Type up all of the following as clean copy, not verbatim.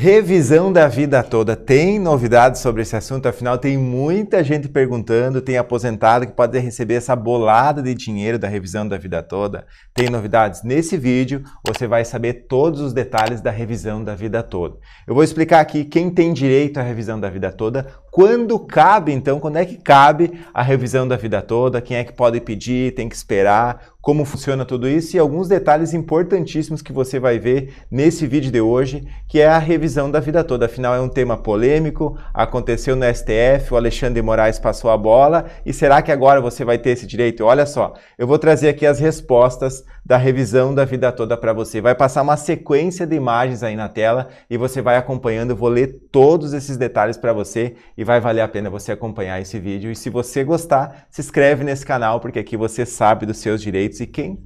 Revisão da vida toda. Tem novidades sobre esse assunto? Afinal, tem muita gente perguntando, tem aposentado que pode receber essa bolada de dinheiro da revisão da vida toda. Tem novidades? Nesse vídeo, você vai saber todos os detalhes da revisão da vida toda. Eu vou explicar aqui quem tem direito à revisão da vida toda, quando cabe, então, quando é que cabe a revisão da vida toda, quem é que pode pedir, tem que esperar, como funciona tudo isso e alguns detalhes importantíssimos que você vai ver nesse vídeo de hoje, que é a revisão da vida toda. Afinal, é um tema polêmico, aconteceu no STF, o Alexandre de Moraes passou a bola, e será que agora você vai ter esse direito? Olha só, eu vou trazer aqui as respostas da revisão da vida toda para você. Vai passar uma sequência de imagens aí na tela e você vai acompanhando, eu vou ler todos esses detalhes para você e vai valer a pena você acompanhar esse vídeo. E se você gostar, se inscreve nesse canal, porque aqui você sabe dos seus direitos e quem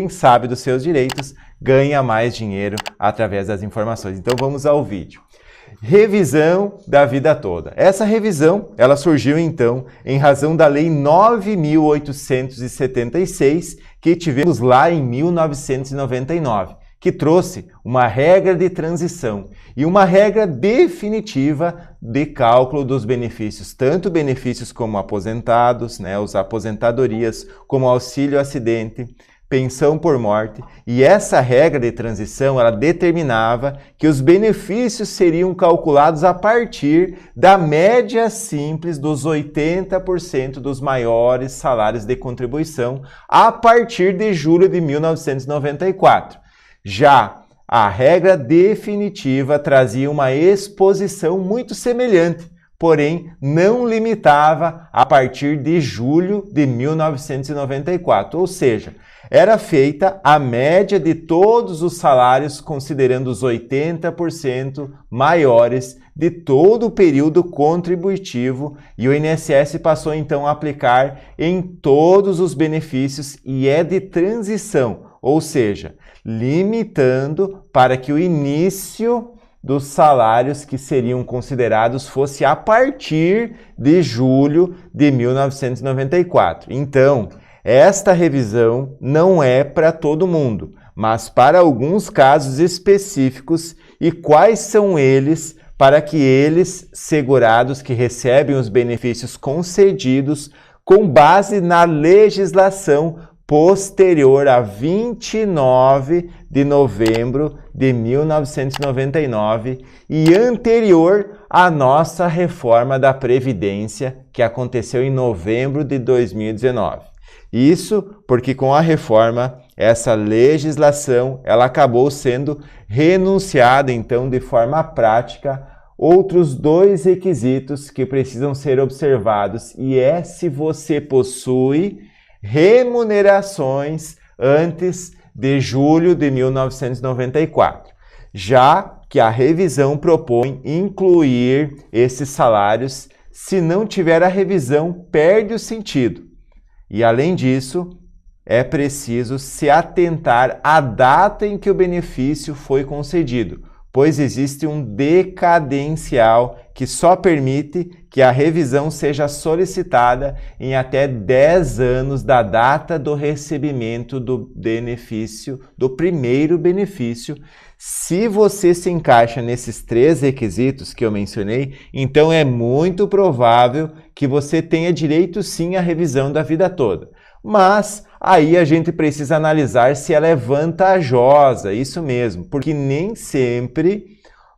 sabe dos seus direitos ganha mais dinheiro através das informações. Então vamos ao vídeo. Revisão da vida toda. Essa revisão, ela surgiu então em razão da Lei 9.876, que tivemos lá em 1999, que trouxe uma regra de transição e uma regra definitiva de cálculo dos benefícios, tanto benefícios como aposentados, os aposentadorias, como auxílio acidente, pensão por morte, e essa regra de transição, ela determinava que os benefícios seriam calculados a partir da média simples dos 80% dos maiores salários de contribuição a partir de julho de 1994. Já a regra definitiva trazia uma exposição muito semelhante, porém não limitava a partir de julho de 1994, ou seja, era feita a média de todos os salários considerando os 80% maiores de todo o período contributivo, e o INSS passou então a aplicar em todos os benefícios e é de transição, ou seja, limitando para que o início dos salários que seriam considerados fosse a partir de julho de 1994. Então, esta revisão não é para todo mundo, mas para alguns casos específicos. E quais são eles? Para que eles, segurados que recebem os benefícios concedidos com base na legislação posterior a 29 de novembro de 1999 e anterior à nossa reforma da Previdência, que aconteceu em novembro de 2019. Isso porque com a reforma, essa legislação, ela acabou sendo renunciada, então, de forma prática, outros dois requisitos que precisam ser observados, e é se você possui remunerações antes de julho de 1994, já que a revisão propõe incluir esses salários. Se não tiver a revisão, perde o sentido. E além disso, é preciso se atentar à data em que o benefício foi concedido, pois existe um decadencial que só permite que a revisão seja solicitada em até 10 anos da data do recebimento do benefício, do primeiro benefício. Se você se encaixa nesses 3 requisitos que eu mencionei, então é muito provável que você tenha direito sim à revisão da vida toda. Mas aí a gente precisa analisar se ela é vantajosa, isso mesmo, porque nem sempre,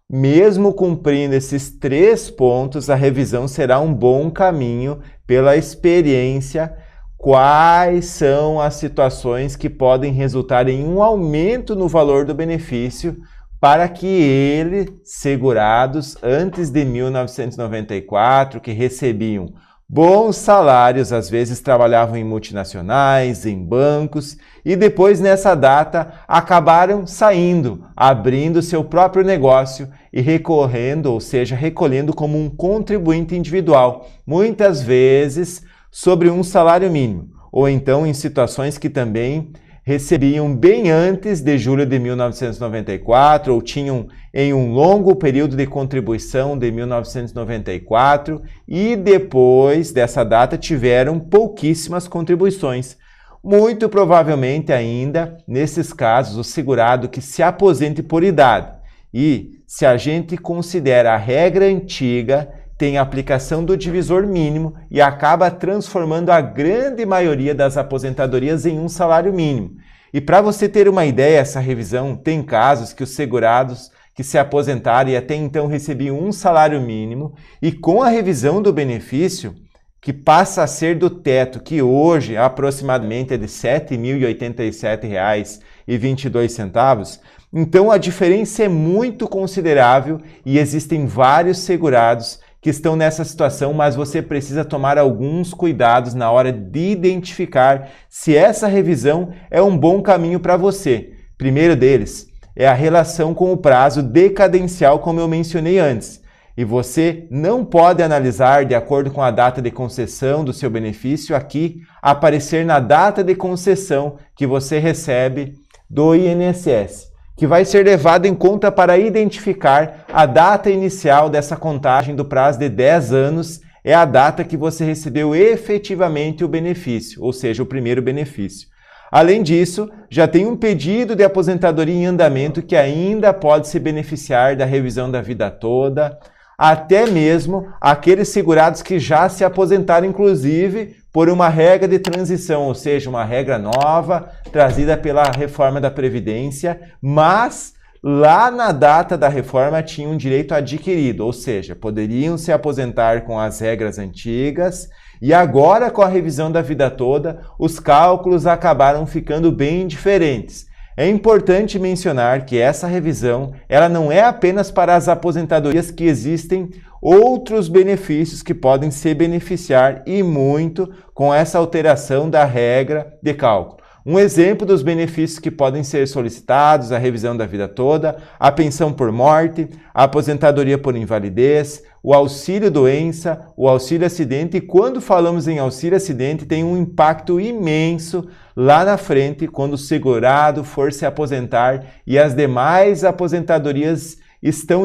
mesmo cumprindo esses 3 pontos, a revisão será um bom caminho pela experiência. Quais são as situações que podem resultar em um aumento no valor do benefício para que eles, segurados antes de 1994, que recebiam bons salários, às vezes trabalhavam em multinacionais, em bancos, e depois nessa data acabaram saindo, abrindo seu próprio negócio e recorrendo, ou seja, recolhendo como um contribuinte individual, muitas vezes sobre um salário mínimo, ou então em situações que também recebiam bem antes de julho de 1994 ou tinham em um longo período de contribuição de 1994 e depois dessa data tiveram pouquíssimas contribuições. Muito provavelmente ainda, nesses casos, o segurado que se aposente por idade E se a gente considera a regra antiga, tem a aplicação do divisor mínimo e acaba transformando a grande maioria das aposentadorias em um salário mínimo. E para você ter uma ideia, essa revisão tem casos que os segurados que se aposentaram e até então recebiam um salário mínimo e com a revisão do benefício, que passa a ser do teto, que hoje aproximadamente é de R$ 7.087,22, então a diferença é muito considerável e existem vários segurados que estão nessa situação, mas você precisa tomar alguns cuidados na hora de identificar se essa revisão é um bom caminho para você. Primeiro deles é a relação com o prazo decadencial, como eu mencionei antes. E você não pode analisar de acordo com a data de concessão do seu benefício aqui aparecer na data de concessão que você recebe do INSS, que vai ser levado em conta para identificar a data inicial dessa contagem do prazo de 10 anos, é a data que você recebeu efetivamente o benefício, ou seja, o primeiro benefício. Além disso, já tem um pedido de aposentadoria em andamento que ainda pode se beneficiar da revisão da vida toda, até mesmo aqueles segurados que já se aposentaram, inclusive, por uma regra de transição, ou seja, uma regra nova trazida pela reforma da Previdência, mas lá na data da reforma tinham um direito adquirido, ou seja, poderiam se aposentar com as regras antigas e agora com a revisão da vida toda, os cálculos acabaram ficando bem diferentes. É importante mencionar que essa revisão ela não é apenas para as aposentadorias, que existem outros benefícios que podem se beneficiar e muito com essa alteração da regra de cálculo. Um exemplo dos benefícios que podem ser solicitados, a revisão da vida toda, a pensão por morte, a aposentadoria por invalidez, o auxílio doença, o auxílio acidente. E quando falamos em auxílio acidente, tem um impacto imenso lá na frente, quando o segurado for se aposentar e as demais aposentadorias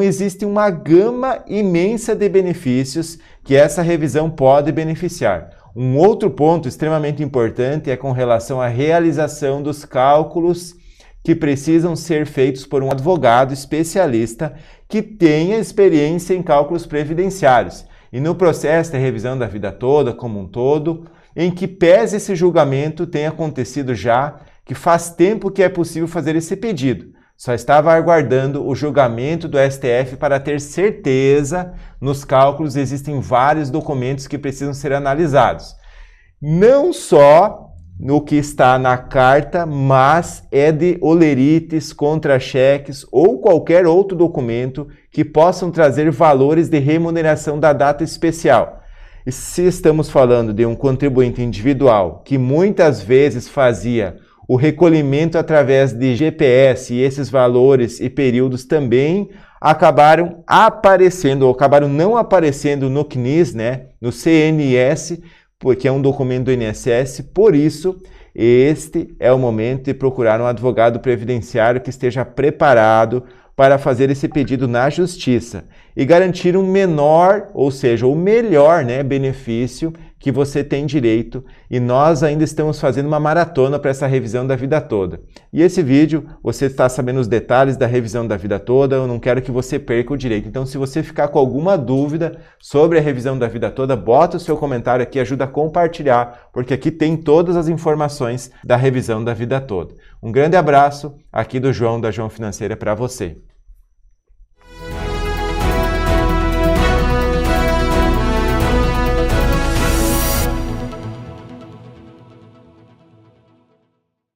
existe uma gama imensa de benefícios que essa revisão pode beneficiar. Um outro ponto extremamente importante é com relação à realização dos cálculos que precisam ser feitos por um advogado especialista que tenha experiência em cálculos previdenciários. E no processo de revisão da vida toda, como um todo, em que pese esse julgamento tenha acontecido já, que faz tempo que é possível fazer esse pedido. Só estava aguardando o julgamento do STF para ter certeza. Nos cálculos existem vários documentos que precisam ser analisados. Não só no que está na carta, mas é de olerites, contra-cheques ou qualquer outro documento que possam trazer valores de remuneração da data especial. E se estamos falando de um contribuinte individual que muitas vezes fazia o recolhimento através de GPS e esses valores e períodos também acabaram aparecendo, ou acabaram não aparecendo no CNIS, no CNS, porque é um documento do INSS. Por isso, este é o momento de procurar um advogado previdenciário que esteja preparado para fazer esse pedido na justiça e garantir um menor, ou seja, o melhor benefício que você tem direito. E nós ainda estamos fazendo uma maratona para essa revisão da vida toda. E esse vídeo, você está sabendo os detalhes da revisão da vida toda, eu não quero que você perca o direito. Então, se você ficar com alguma dúvida sobre a revisão da vida toda, bota o seu comentário aqui, ajuda a compartilhar, porque aqui tem todas as informações da revisão da vida toda. Um grande abraço aqui do João, da João Financeira, para você.